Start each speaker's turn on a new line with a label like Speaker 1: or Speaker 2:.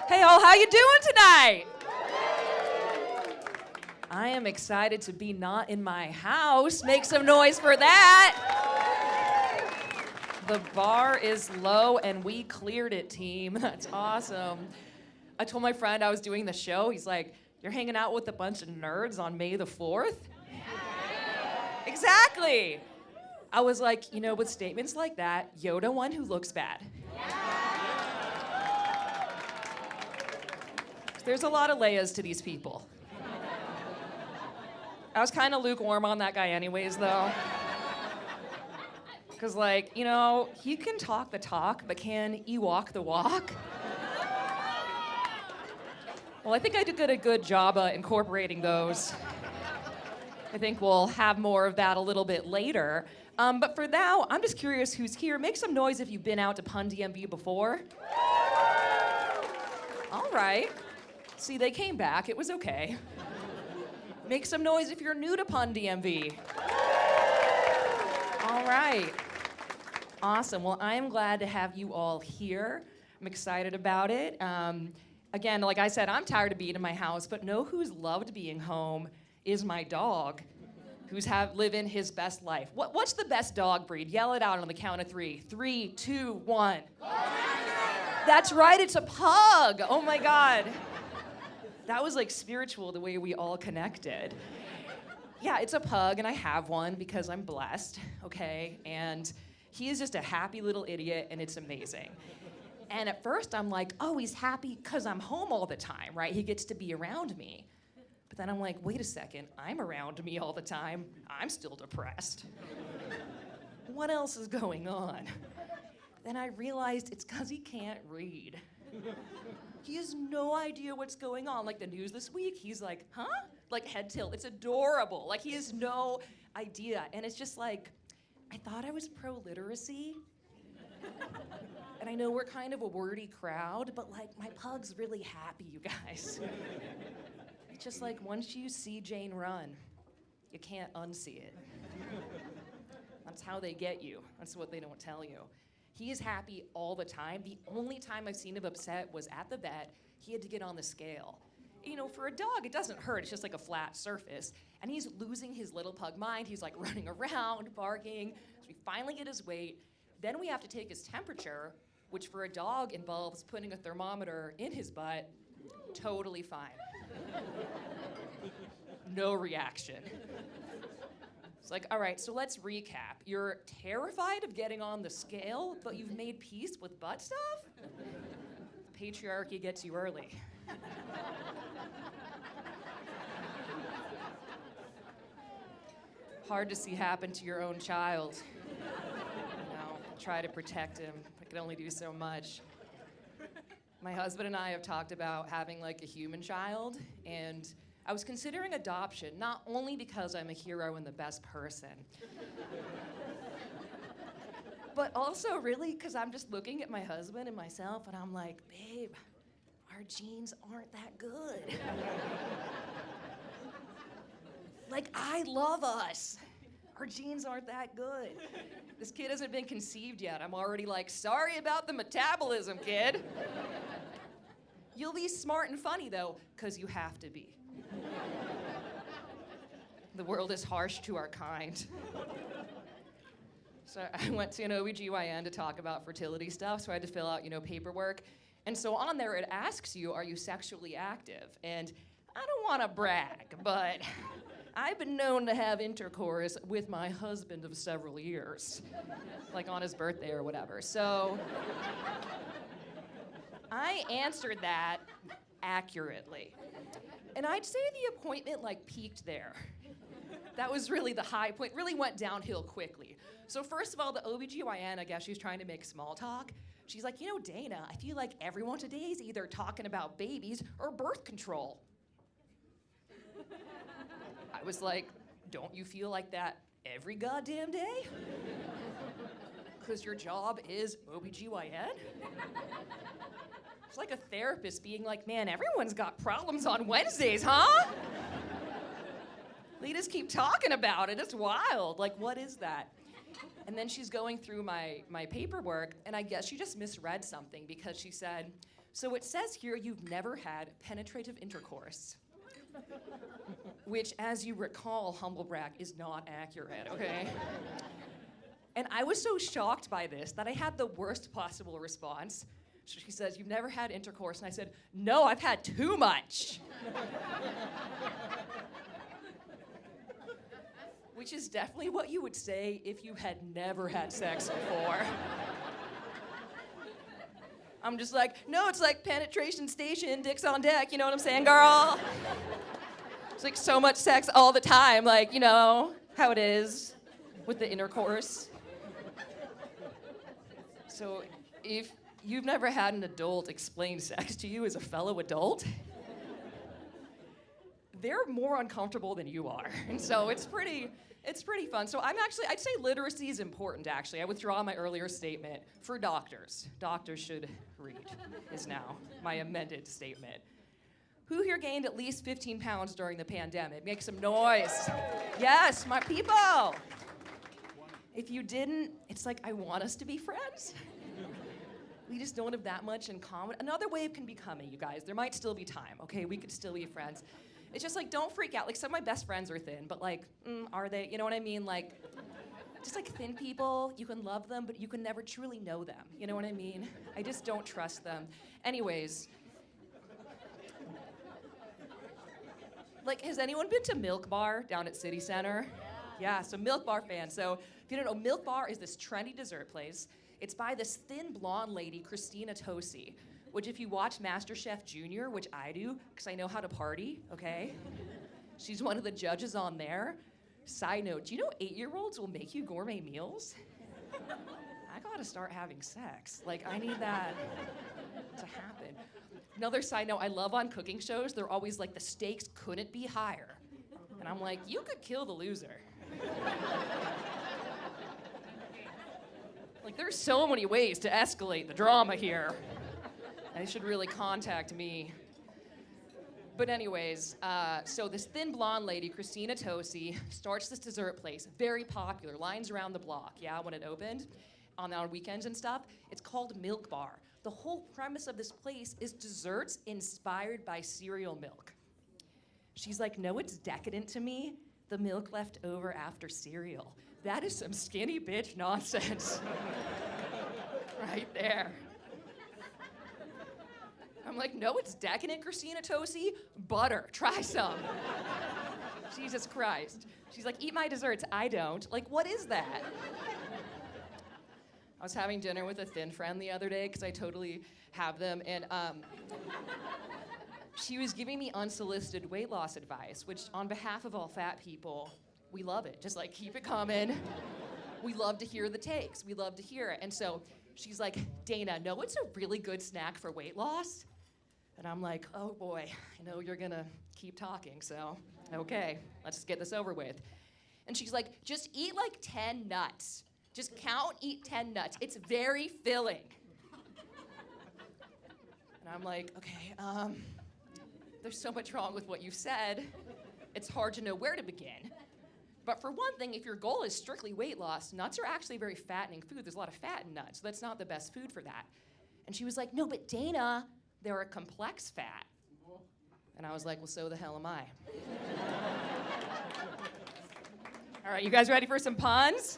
Speaker 1: Hey all, how you doing tonight? I am excited to be not in my house. Make some noise for that. The bar is low and we cleared it, team. That's awesome. I told my friend I was doing the show. He's like, you're hanging out with a bunch of nerds on May the 4th? Exactly. I was like, you know, with statements like that, Yoda one who looks bad. There's a lot of Leias to these people. I was kind of lukewarm on that guy anyways, though. Because, like, you know, he can talk the talk, but can he walk the walk? Well, I think I did a good job incorporating those. I think we'll have more of that a little bit later. But for now, I'm just curious who's here. Make some noise if you've been out to Pun DMV before. All right. See, they came back. It was okay. Make some noise if you're new to Pun DMV. All right. Awesome. Well, I am glad to have you all here. I'm excited about it. Again, like I said, I'm tired of being in my house, but know who's loved being home is my dog, who's living his best life. What's the best dog breed? Yell it out on the count of 3. 3, 2, 1. That's right, it's a pug. Oh my God. That was like spiritual, the way we all connected. Yeah, it's a pug, and I have one because I'm blessed, okay? And he is just a happy little idiot, and it's amazing. And at first, I'm like, oh, he's happy because I'm home all the time, right? He gets to be around me. But then I'm like, wait a second, I'm around me all the time. I'm still depressed. What else is going on? Then I realized it's because he can't read. He has no idea what's going on. Like the news this week, he's like, huh? Like head tilt. It's adorable. Like he has no idea. And it's just like, I thought I was pro-literacy. And I know we're kind of a wordy crowd, but like my pug's really happy, you guys. It's just like once you see Jane run, you can't unsee it. That's how they get you. That's what they don't tell you. He is happy all the time. The only time I've seen him upset was at the vet. He had to get on the scale. You know, for a dog, it doesn't hurt. It's just like a flat surface. And he's losing his little pug mind. He's like running around, barking. So we finally get his weight. Then we have to take his temperature, which for a dog involves putting a thermometer in his butt. Totally fine. No reaction. It's like, all right, so let's recap. You're terrified of getting on the scale, but you've made peace with butt stuff? Patriarchy gets you early. Hard to see happen to your own child. You know, try to protect him. I can only do so much. My husband and I have talked about having like a human child, and I was considering adoption, not only because I'm a hero and the best person, but also really because I'm just looking at my husband and myself and I'm like, babe, our genes aren't that good. Like, I love us. Our genes aren't that good. This kid hasn't been conceived yet. I'm already like, sorry about the metabolism, kid. You'll be smart and funny though, because you have to be. The world is harsh to our kind. So I went to an OBGYN to talk about fertility stuff, so I had to fill out, you know, paperwork. And so on there it asks you, are you sexually active? And I don't want to brag, but I've been known to have intercourse with my husband of several years, like on his birthday or whatever. So I answered that accurately. And I'd say the appointment like peaked there. That was really the high point, really went downhill quickly. So first of all, the OBGYN, I guess she's trying to make small talk. She's like, you know, Dana, I feel like everyone today is either talking about babies or birth control. I was like, don't you feel like that every goddamn day? Because your job is OBGYN? It's like a therapist being like, man, everyone's got problems on Wednesdays, huh? They just keep talking about it. It's wild. Like, what is that? And then she's going through my paperwork, and I guess she just misread something because she said, So it says here you've never had penetrative intercourse, which, as you recall, humble brag, is not accurate, okay? And I was so shocked by this that I had the worst possible response. She says, "You've never had intercourse?" And I said, "No, I've had too much." Which is definitely what you would say if you had never had sex before. I'm just like, "No, it's like penetration station, dicks on deck, you know what I'm saying, girl?" It's like so much sex all the time, like, you know, how it is with the intercourse. So if you've never had an adult explain sex to you as a fellow adult, they're more uncomfortable than you are. And so it's pretty fun. So I'd say literacy is important, actually. I withdraw my earlier statement for doctors. Doctors should read, is now my amended statement. Who here gained at least 15 pounds during the pandemic? Make some noise. Yes, my people. If you didn't, it's like, I want us to be friends. We just don't have that much in common. Another wave can be coming, you guys. There might still be time, okay? We could still be friends. It's just like, don't freak out. Like, some of my best friends are thin, but like, are they? You know what I mean? Like, just like thin people, you can love them, but you can never truly know them. You know what I mean? I just don't trust them. Anyways, like, has anyone been to Milk Bar down at City Center? Yeah, so Milk Bar fan. So if you don't know, Milk Bar is this trendy dessert place. It's by this thin blonde lady, Christina Tosi, which if you watch MasterChef Junior, which I do, because I know how to party, okay? She's one of the judges on there. Side note, do you know 8-year-olds will make you gourmet meals? I gotta start having sex. Like, I need that to happen. Another side note, I love on cooking shows, they're always like, the stakes couldn't be higher. And I'm like, you could kill the loser. Like, there's so many ways to escalate the drama here. They should really contact me. But anyways, so this thin blonde lady, Christina Tosi, starts this dessert place, very popular, lines around the block, yeah, when it opened, on weekends and stuff. It's called Milk Bar. The whole premise of this place is desserts inspired by cereal milk. She's like, "No, it's decadent to me, the milk left over after cereal." That is some skinny bitch nonsense. Right there. I'm like, "No, it's decadent, Christina Tosi. Butter, try some." Jesus Christ. She's like, "Eat my desserts." I don't. Like, what is that? I was having dinner with a thin friend the other day, because I totally have them, and she was giving me unsolicited weight loss advice, which on behalf of all fat people, we love it. Just like, keep it coming. We love to hear the takes. We love to hear it. And so she's like, "Dana, know what's a really good snack for weight loss?" And I'm like, "Oh boy, I know you're gonna keep talking, so okay, let's just get this over with." And she's like, "Just eat like 10 nuts. Just count, eat 10 nuts. It's very filling." And I'm like, okay, there's so much wrong with what you said. It's hard to know where to begin. But for one thing, if your goal is strictly weight loss, nuts are actually a very fattening food. There's a lot of fat in nuts, so that's not the best food for that. And she was like, "No, but Dana, they're a complex fat." And I was like, "Well, so the hell am I." All right, you guys ready for some puns?